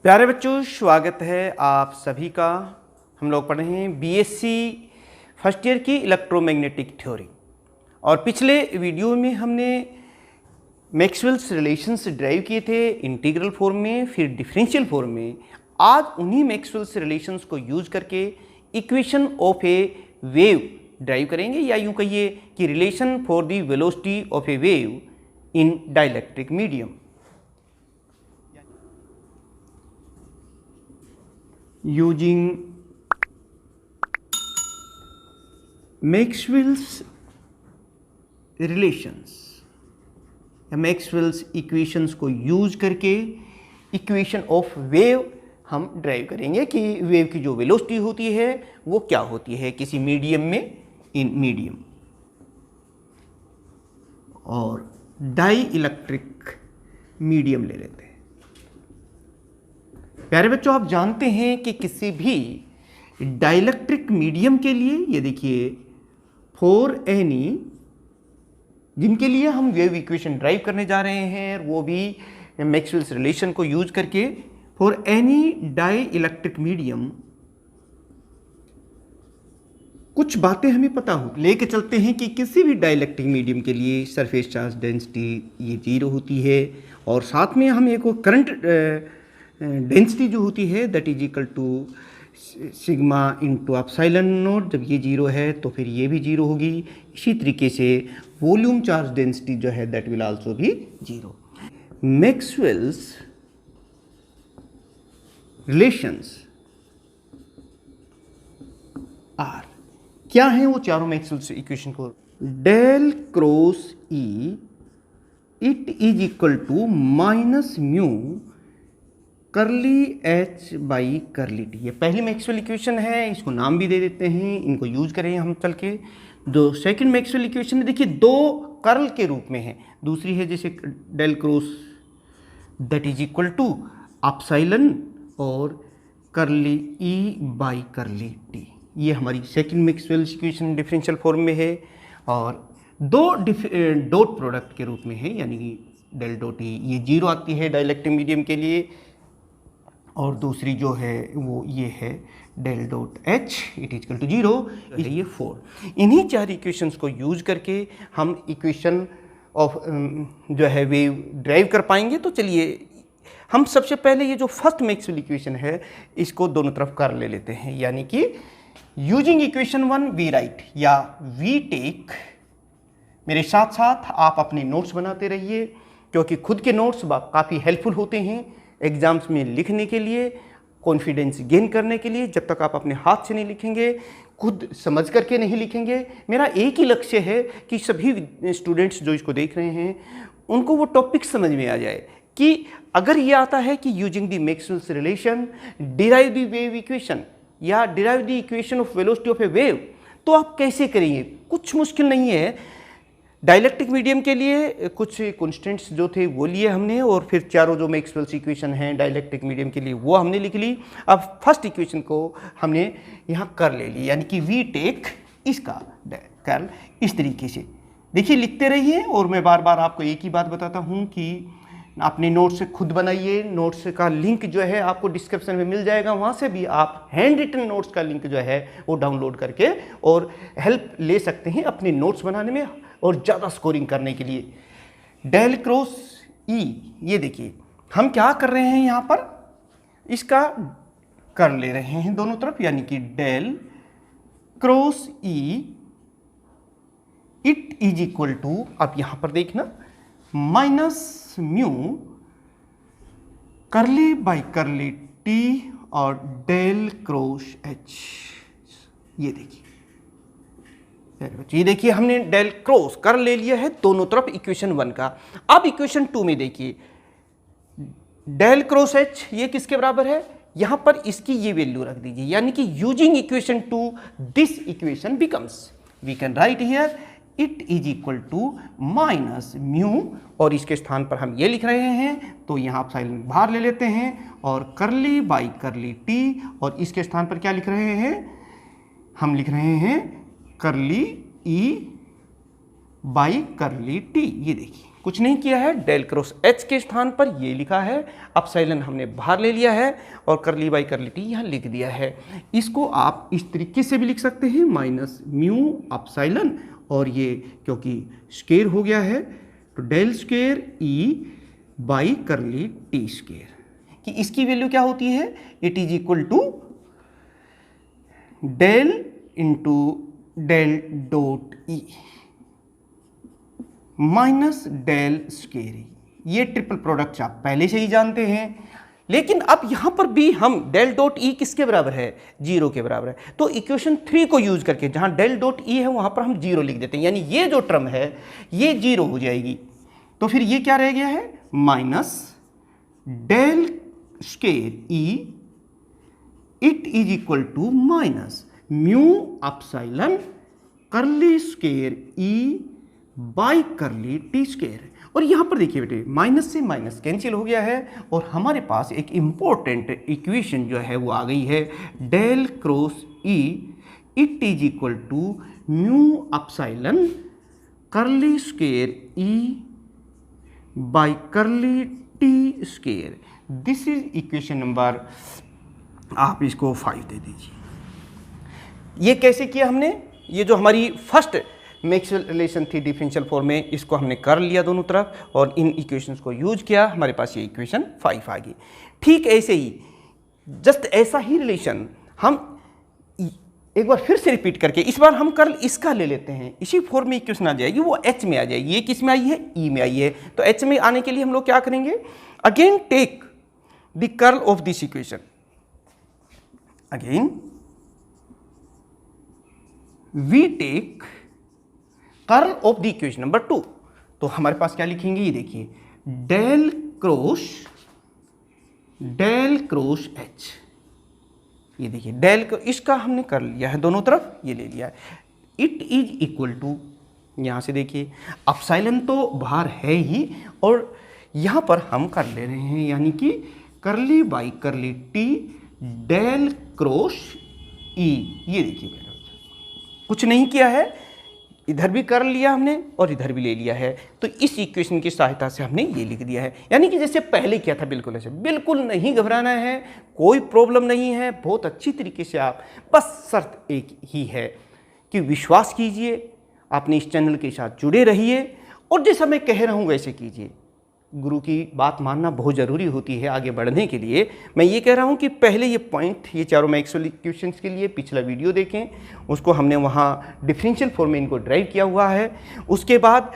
प्यारे बच्चों, स्वागत है आप सभी का। हम लोग पढ़ रहे हैं बीएससी फर्स्ट ईयर की इलेक्ट्रोमैग्नेटिक थ्योरी। और पिछले वीडियो में हमने मैक्सवेल्स रिलेशंस ड्राइव किए थे इंटीग्रल फॉर्म में, फिर डिफरेंशियल फॉर्म में। आज उन्हीं मैक्सवेल्स रिलेशंस को यूज करके equation of a wave drive करेंगे, या यूँ कहिए कि relation for the velocity of a wave in dielectric medium. Using Maxwell's relations या Maxwell's equations को यूज करके इक्वेशन ऑफ वेव हम ड्राइव करेंगे कि वेव की जो वेलोसिटी होती है वो क्या होती है किसी मीडियम में, इन मीडियम। और डाई इलेक्ट्रिक मीडियम ले लेते हैं। प्यारे बच्चों, आप जानते हैं कि किसी भी डाइलेक्ट्रिक मीडियम के लिए, ये देखिए फॉर एनी, जिनके लिए हम वेव इक्वेशन ड्राइव करने जा रहे हैं वो भी मैक्सवेल्स रिलेशन को यूज करके, for any dielectric medium कुछ बातें हमें पता हो लेके चलते हैं कि किसी भी डाइलेक्ट्रिक मीडियम के लिए सरफेस चार्ज डेंसिटी ये 0 होती है, और साथ में हम एक करंट डेंसिटी जो होती है that is equal to sigma into epsilon naught. जब ये 0 है तो फिर ये भी 0 होगी। इसी तरीके से वॉल्यूम चार्ज डेंसिटी जो है दैट विल आल्सो भी 0। मैक्सवेल्स रिलेशंस आर क्या हैं वो चारों मैक्सवेल्स इक्वेशन को? Del cross E it is equal to minus mu curly H by curly T. ये पहली मैक्सवेल इक्वेशन है, इसको नाम भी दे देते हैं, इनको यूज करें हम चल के। जो सेकंड मैक्सवेल इक्वेशन है, देखिए दो कर्ल के रूप में है। दूसरी है जैसे del cross that is equal to epsilon और curly E by curly T. ये हमारी second Maxwell equation differential form में है, और दो डॉट प्रोडक्ट के रूप में है, यानी कि डेल डॉट ई ये 0 आती है डाइलेक्ट्रिक मीडियम के लिए, और दूसरी जो है वो ये है del dot H it is equal to 0, ये 4। इन्हीं चार इक्वेशंस को यूज करके हम इक्वेशन ऑफ जो है वेव ड्राइव कर पाएंगे। तो चलिए हम सबसे पहले ये जो फर्स्ट मैक्सवेल इक्वेशन है इसको दोनों तरफ कर ले लेते हैं, यानी कि यूजिंग इक्वेशन 1 वी राइट या वी टेक। मेरे साथ साथ आप अपने नोट्स बनाते रहिए, क्योंकि खुद के नोट्स काफ़ी हेल्पफुल होते हैं एग्जाम्स में लिखने के लिए, कॉन्फिडेंस गेन करने के लिए। जब तक आप अपने हाथ से नहीं लिखेंगे, खुद समझ करके नहीं लिखेंगे, मेरा एक ही लक्ष्य है कि सभी स्टूडेंट्स जो इसको देख रहे हैं उनको वो टॉपिक समझ में आ जाए कि अगर ये आता है कि using the Maxwell's relation derive the wave equation या derive the equation of velocity of a wave, तो आप कैसे करेंगे। कुछ मुश्किल नहीं है। डाइलेक्ट्रिक मीडियम के लिए कुछ कॉन्स्टेंट्स जो थे वो लिए हमने, और फिर चारों जो मैक्सवेल्स इक्वेशन हैं डाइलेक्ट्रिक मीडियम के लिए वो हमने लिख ली। अब फर्स्ट इक्वेशन को हमने यहाँ कर ले ली, यानी कि वी टेक इसका कर्ल इस तरीके से। देखिए लिखते रहिए, और मैं बार बार आपको एक ही बात बताता हूँ कि अपने नोट्स से खुद बनाइए। नोट्स का लिंक जो है आपको डिस्क्रिप्शन में मिल जाएगा, वहाँ से भी आप हैंड रिटन नोट्स का लिंक जो है वो डाउनलोड करके और हेल्प ले सकते हैं अपने नोट्स बनाने में और ज़्यादा स्कोरिंग करने के लिए। डेल क्रॉस ई, ये देखिए हम क्या कर रहे हैं यहाँ पर, इसका कर ले रहे हैं दोनों तरफ, यानी कि del cross E it is equal to, अब यहाँ पर देखना, minus mu curly by curly T और डेल क्रॉस एच। ये देखिए, ये देखिए हमने डेल क्रॉस कर ले लिया है दोनों तरफ इक्वेशन 1 का। अब इक्वेशन 2 में देखिए डेल क्रॉस एच ये किसके बराबर है, यहां पर इसकी ये वैल्यू रख दीजिए, यानी कि using equation 2 this equation becomes, we can write here it is equal to minus mu, और इसके स्थान पर हम ये लिख रहे हैं तो यहाँ आप साइड में बाहर ले लेते हैं, और करली बाई करली टी, और इसके स्थान पर क्या लिख रहे हैं, हम लिख रहे हैं करली ई बाई करली टी। ये देखिए कुछ नहीं किया है, डेल क्रॉस एच के स्थान पर ये लिखा है, अपसाइलन हमने बाहर ले लिया है और करली बाई करली टी यहाँ लिख दिया है। इसको आप इस तरीके से भी लिख सकते हैं, माइनस म्यू अपसाइलन, और ये क्योंकि स्क्वायर हो गया है तो del square E by curly t square, कि इसकी वैल्यू क्या होती है, it is equal to del into del dot E minus del square E. ये ट्रिपल प्रोडक्ट आप पहले से ही जानते हैं, लेकिन अब यहां पर भी हम डेल डॉट ई किसके बराबर है, 0 के बराबर है। तो इक्वेशन 3 को यूज करके जहां डेल डॉट ई है वहां पर हम 0 लिख देते हैं, यानी ये जो टर्म है ये 0 हो जाएगी। तो फिर ये क्या रह गया है, minus del square E it is equal to minus mu epsilon curly square E by curly t square. और यहां पर देखिए बेटे माइनस से माइनस कैंसिल हो गया है और हमारे पास एक इंपॉर्टेंट इक्वेशन जो है वो आ गई है, del cross E it is equal to mu epsilon curly square E by curly t square. This is equation number, आप इसको 5 दे दीजिए। ये कैसे किया हमने, ये जो हमारी फर्स्ट मैक्सवेल रिलेशन थी डिफरेंशियल फॉर्म में, इसको हमने कर लिया दोनों तरफ और इन इक्वेशंस को यूज किया, हमारे पास ये इक्वेशन 5 आ गई। ठीक ऐसे ही जस्ट ऐसा ही रिलेशन हम एक बार फिर से रिपीट करके, इस बार हम कर्ल इसका ले लेते हैं, इसी फॉर्म में इक्वेशन आ जाएगी, वो एच में आ जाएगी। ये किस में आई है, ई में आई है। तो एच में आने के लिए हम लोग क्या करेंगे, again take the curl of this equation, again we take curl of the equation number 2। तो हमारे पास क्या लिखेंगे, ये देखिए डेल क्रॉस एच। ये देखिए डेल को इसका हमने कर लिया है, दोनों तरफ ये ले लिया है। इट इज इक्वल टू, यहां से देखिए अपसाइलन तो बाहर है ही और यहां पर हम कर ले रहे हैं, यानी कि करली by curly T del cross ई। ये देखिए कुछ नहीं किया है, इधर भी कर लिया हमने और इधर भी ले लिया है। तो इस इक्वेशन की सहायता से हमने ये लिख दिया है, यानी कि जैसे पहले किया था, बिल्कुल ऐसे। बिल्कुल नहीं घबराना है, कोई प्रॉब्लम नहीं है, बहुत अच्छी तरीके से आप, बस शर्त एक ही है कि विश्वास कीजिए, आपने इस चैनल के साथ जुड़े रहिए और जैसा मैं कह रहा हूँ वैसे कीजिए। गुरु की बात मानना बहुत ज़रूरी होती है आगे बढ़ने के लिए। मैं ये कह रहा हूँ कि पहले ये पॉइंट, ये चारों मैक्सवेल इक्वेशंस के लिए पिछला वीडियो देखें, उसको हमने वहाँ डिफरेंशियल फॉर्म में इनको ड्राइव किया हुआ है। उसके बाद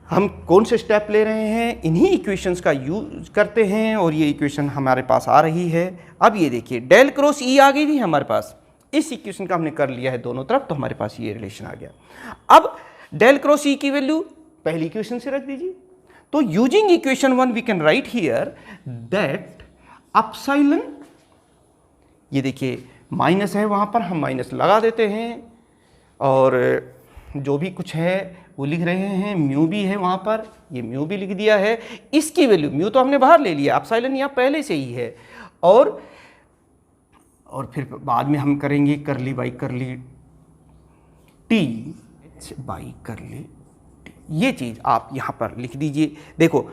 हम कौन से स्टेप ले रहे हैं, इन्हीं इक्वेशंस का यूज करते हैं और ये इक्वेशन हमारे पास आ रही है। अब ये देखिए डेल क्रॉस ई आ गई थी हमारे पास, इस इक्वेशन का हमने कर लिया है दोनों तरफ, तो हमारे पास ये रिलेशन आ गया। अब डेल क्रॉस ई की वैल्यू पहली इक्वेशन से रख दीजिए। तो using equation 1 we can write here that epsilon, ये देखिए माइनस है वहां पर, हम माइनस लगा देते हैं और जो भी कुछ है वो लिख रहे हैं। म्यू भी है वहां पर, ये म्यू भी लिख दिया है। इसकी वैल्यू, म्यू तो हमने बाहर ले लिया, अपसाइलन यहाँ पहले से ही है। और फिर बाद में हम करेंगे करली by curly T H by करली। ये चीज़ आप यहाँ पर लिख दीजिए। देखो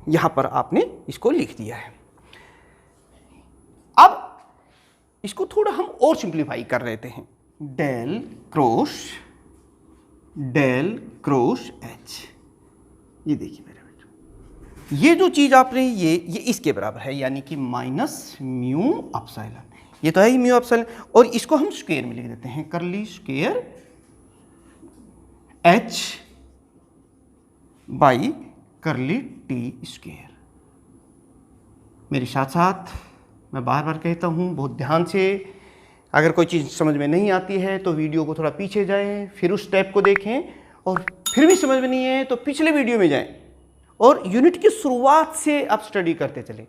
यहाँ पर आपने इसको लिख दिया है। अब इसको थोड़ा हम और सिंप्लीफाई कर लेते हैं, डेल क्रॉस एच। ये देखिए मेरे बेटे, ये जो चीज़ आपने ये इसके बराबर है, यानी कि माइनस म्यू अपसाइलन। ये तो है ही म्यू अपसाइलन, और इसको हम स्क्वायर में लिख देते हैं, करली square H by curly t square. मेरे साथ साथ मैं बार बार कहता हूँ, बहुत ध्यान से, अगर कोई चीज़ समझ में नहीं आती है तो वीडियो को थोड़ा पीछे जाएं, फिर उस स्टेप को देखें, और फिर भी समझ में नहीं है तो पिछले वीडियो में जाएं और यूनिट की शुरुआत से आप स्टडी करते चलें।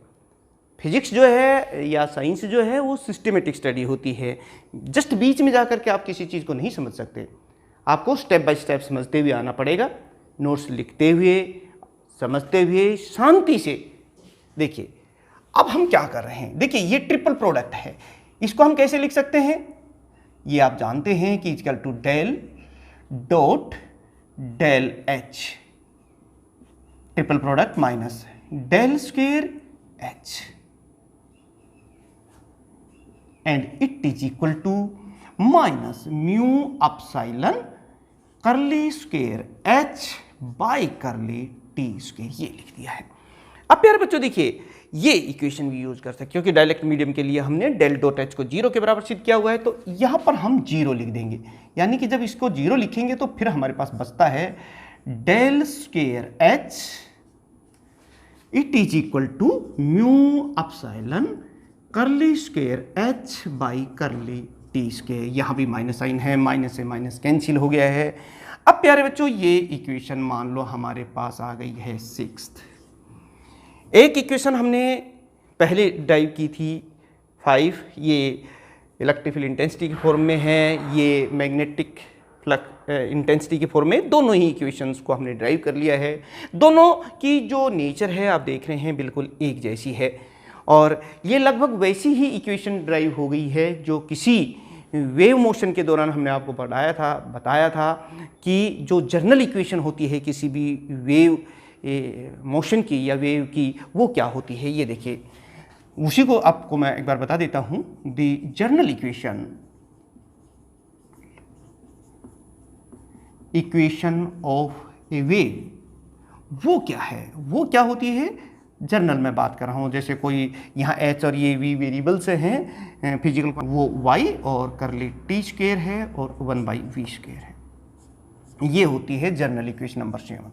फिजिक्स जो है या साइंस जो है वो सिस्टमेटिक स्टडी होती है, जस्ट बीच में जाकर के आप किसी चीज़ को नहीं समझ सकते। आपको स्टेप बाय स्टेप समझते हुए आना पड़ेगा, नोट्स लिखते हुए, समझते हुए, शांति से। देखिए अब हम क्या कर रहे हैं, देखिए ये ट्रिपल प्रोडक्ट है, इसको हम कैसे लिख सकते हैं, ये आप जानते हैं कि equal to del dot del H, triple product minus del square H, and it is equal to minus mu epsilon curly square H by curly t square, ये लिख दिया है। अब प्यारे बच्चों देखिए, ये इक्वेशन भी यूज कर सकते हैं क्योंकि डायलेक्ट मीडियम के लिए हमने डेल डॉट एच को जीरो के बराबर सिद्ध किया हुआ है, तो यहां पर हम जीरो लिख देंगे। यानी कि जब इसको जीरो लिखेंगे तो फिर हमारे पास बचता है del square H it is equal to mu epsilon curly square H by curly t square. यहां भी माइनस साइन है, माइनस से माइनस कैंसिल हो गया है। अब प्यारे बच्चों ये इक्वेशन मान लो हमारे पास आ गई है सिक्स्थ। एक इक्वेशन हमने पहले ड्राइव की थी 5, ये इलेक्ट्रिक फील्ड इंटेंसिटी के फॉर्म में है, ये मैग्नेटिक फ्लक्स इंटेंसिटी के फॉर्म में, दोनों ही इक्वेशंस को हमने ड्राइव कर लिया है। दोनों की जो नेचर है आप देख रहे हैं बिल्कुल एक जैसी है, और ये लगभग वैसी ही इक्वेशन ड्राइव हो गई है जो किसी वेव मोशन के दौरान हमने आपको बताया था कि जो जनरल इक्वेशन होती है किसी भी वेव मोशन की या वेव की, वो क्या होती है। ये देखिए, उसी को आपको मैं एक बार बता देता हूं। The general equation of a wave, वो क्या है, वो क्या होती है, जनरल में बात कर रहा हूँ। जैसे कोई यहाँ एच और ये वी वेरिएबल्स हैं फिजिकल, वो वाई और करली टी स्क्वायर है और 1/v स्क्वायर है। ये होती है जनरल इक्वेशन नंबर 7।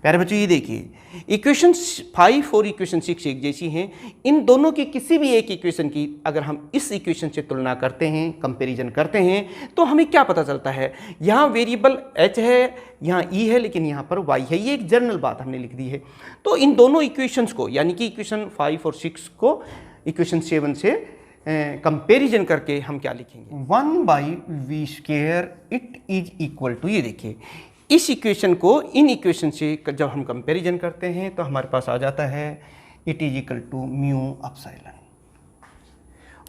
प्यारे बच्चों ये देखिए, इक्वेशन 5 और इक्वेशन 6 एक जैसी हैं। इन दोनों की किसी भी एक इक्वेशन की अगर हम इस इक्वेशन से तुलना करते हैं, कंपैरिजन करते हैं, तो हमें क्या पता चलता है, यहाँ वेरिएबल h है, यहाँ e है, लेकिन यहाँ पर y है। ये एक जनरल बात हमने लिख दी है। तो इन दोनों इक्वेशंस को, यानी कि इक्वेशन 5 और 6 को इक्वेशन 7 से कंपैरिजन करके हम क्या लिखेंगे, 1/v square it is equal to, ये देखिए इस इक्वेशन को इन इक्वेशन से जब हम कंपैरिजन करते हैं तो हमारे पास आ जाता है it is equal to mu epsilon,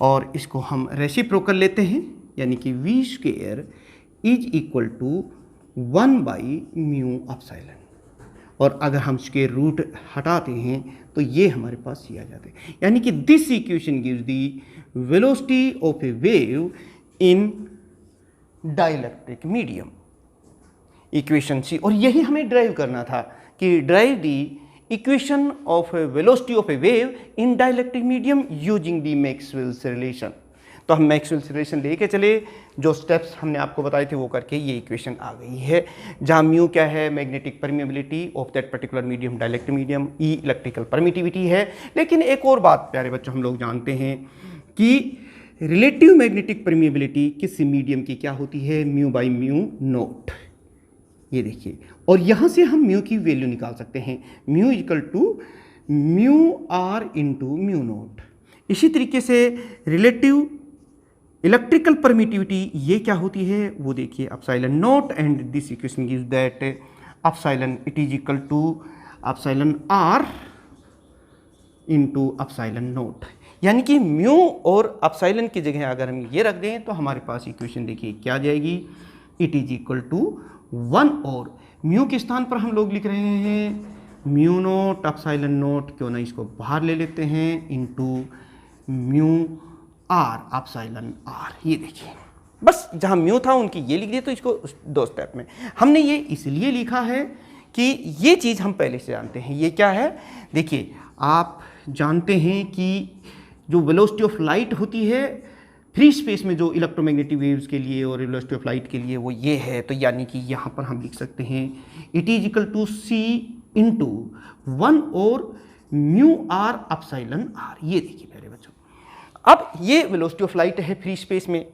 और इसको हम रेसिप्रोकल लेते हैं, यानी कि v square is equal to 1/म्यू अपसाइलन, और अगर हम स्क्वायर रूट हटाते हैं तो ये हमारे पास ये आ जाते हैं। यानी कि this equation gives the velocity of a wave in dielectric medium, equation C. और यही हमें ड्राइव करना था कि derive the equation of velocity of a wave in dielectric medium using the Maxwell's relation. तो हम मैक्सवेल्स रिलेशन लेके चले, जो स्टेप्स हमने आपको बताए थे वो करके ये इक्वेशन आ गई है, जहाँ म्यू क्या है, magnetic permeability of that particular medium dielectric medium, E electrical permittivity है। लेकिन एक और बात प्यारे बच्चों हम लोग जानते हैं कि रिलेटिव मैग्नेटिक परमिएबिलिटी किसी मीडियम की क्या होती है, म्यू बाई म्यू नोट। ये देखिए, और यहाँ से हम म्यू की वैल्यू निकाल सकते हैं, mu equal to mu R into mu naught. इसी तरीके से रिलेटिव इलेक्ट्रिकल परमिटिविटी ये क्या होती है, वो देखिए epsilon naught, and this equation gives that epsilon it is equal to epsilon R into epsilon naught. यानी कि म्यू और अपसाइलन की जगह अगर हम ये रख दें तो हमारे पास इक्वेशन देखिए क्या आ जाएगी, इट इज इक्वल टू 1, और म्यू के स्थान पर हम लोग लिख रहे हैं म्यू नोट अपसाइलन नोट, क्यों ना इसको बाहर ले लेते हैं, into mu R epsilon R. ये देखिए, बस जहाँ म्यू था उनकी ये लिख दिए। तो इसको 2 स्टेप में हमने ये इसलिए लिखा है कि ये चीज़ हम पहले से जानते हैं। ये क्या है, देखिए आप जानते हैं कि जो वेलोसिटी ऑफ लाइट होती है फ्री स्पेस में जो इलेक्ट्रोमैग्नेटिक वेव्स के लिए और वेलोसिटी ऑफ लाइट के लिए, वो ये है। तो यानी कि यहाँ पर हम लिख सकते हैं it is equal to C into 1 और म्यू आर अपसाइलन आर। ये देखिए मेरे बच्चों, अब ये वेलोसिटी ऑफ लाइट है फ्री स्पेस में,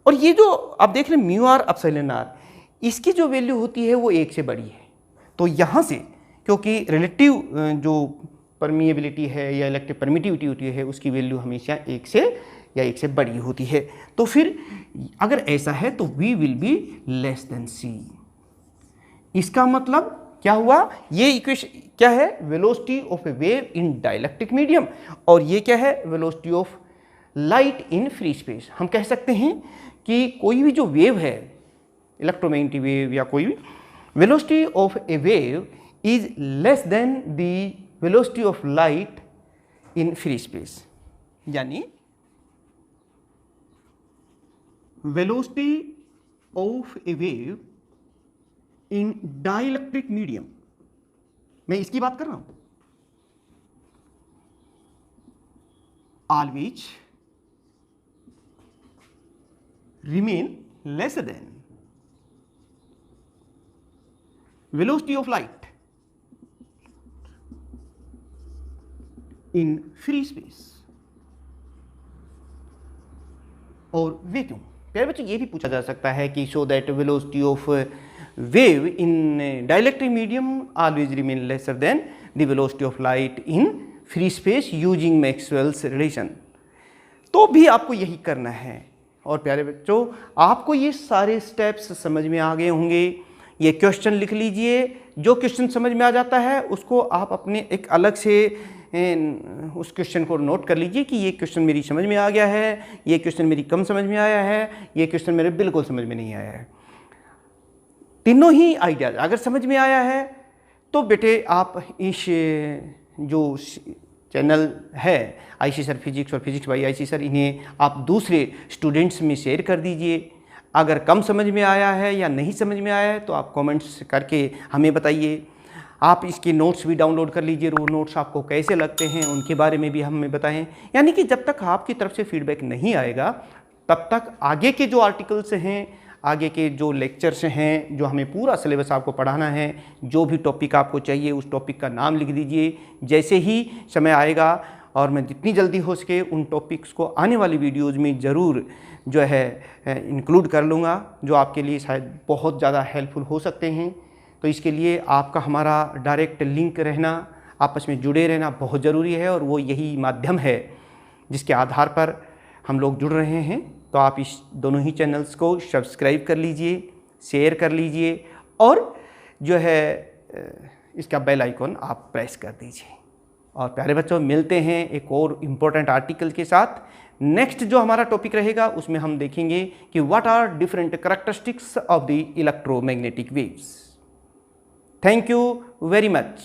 और ये जो आप देख रहे हैं म्यू आर अपसाइलन आर, इसकी जो वैल्यू होती है वो 1 से बड़ी है। तो यहाँ से क्योंकि रिलेटिव जो परमिएबिलिटी है या इलेक्ट्रिक परमिटिविटी होती है उसकी वैल्यू हमेशा 1 से या 1 से बड़ी होती है। तो फिर अगर ऐसा है तो V will be less than C। इसका मतलब क्या हुआ, ये इक्वेशन क्या है, velocity of a wave in dielectric medium, और ये क्या है, velocity of light in free space. हम कह सकते हैं कि कोई भी जो वेव है, इलेक्ट्रोमैग्नेटिक वेव या कोई भी, velocity of a wave is less than the velocity of light in free space, यानी velocity of a wave in dielectric medium, मैं इसकी बात कर रहा हूं, always remain lesser than velocity of light in free space। और वे क्यों? प्यारे बच्चों, ये भी पूछा जा सकता है कि show that velocity of wave in dielectric medium always remain lesser than the velocity of light in free space using Maxwell's relation. तो भी आपको यही करना है। और प्यारे बच्चों, आपको ये सारे स्टेप्स समझ में आ गए होंगे। ये क्वेश्चन लिख लीजिए, जो क्वेश्चन समझ में आ जाता है उसको आप अपने एक अलग से उस क्वेश्चन को नोट कर लीजिए कि ये क्वेश्चन मेरी समझ में आ गया है, ये क्वेश्चन मेरी कम समझ में आया है, ये क्वेश्चन मेरे बिल्कुल समझ में नहीं आया है। तीनों ही आइडियाज अगर समझ में आया है तो बेटे आप इस जो चैनल है आईसी सर फिजिक्स और फिजिक्स बाई आईसी सर, इन्हें आप दूसरे स्टूडेंट्स में शेयर कर दीजिए। अगर कम समझ में आया है या नहीं समझ में आया है तो आप कमेंट्स करके हमें बताइए। आप इसके नोट्स भी डाउनलोड कर लीजिए, वो नोट्स आपको कैसे लगते हैं उनके बारे में भी हमें बताएं। यानी कि जब तक आपकी तरफ से फीडबैक नहीं आएगा तब तक आगे के जो आर्टिकल्स हैं, आगे के जो लेक्चर्स हैं, जो हमें पूरा सिलेबस आपको पढ़ाना है, जो भी टॉपिक आपको चाहिए उस टॉपिक का नाम लिख दीजिए। जैसे ही समय आएगा और मैं जितनी जल्दी हो सके उन टॉपिक्स को आने वाली वीडियोज़ में ज़रूर जो है इंक्लूड कर लूँगा, जो आपके लिए शायद बहुत ज़्यादा हेल्पफुल हो सकते हैं। तो इसके लिए आपका हमारा डायरेक्ट लिंक रहना, आपस में जुड़े रहना बहुत ज़रूरी है और वो यही माध्यम है जिसके आधार पर हम लोग जुड़ रहे हैं। तो आप इस दोनों ही चैनल्स को सब्सक्राइब कर लीजिए, शेयर कर लीजिए और जो है इसका बेल आइकॉन आप प्रेस कर दीजिए। और प्यारे बच्चों, मिलते हैं एक और इम्पोर्टेंट आर्टिकल के साथ। नेक्स्ट जो हमारा टॉपिक रहेगा उसमें हम देखेंगे कि what are different characteristics of the electromagnetic waves. Thank you very much.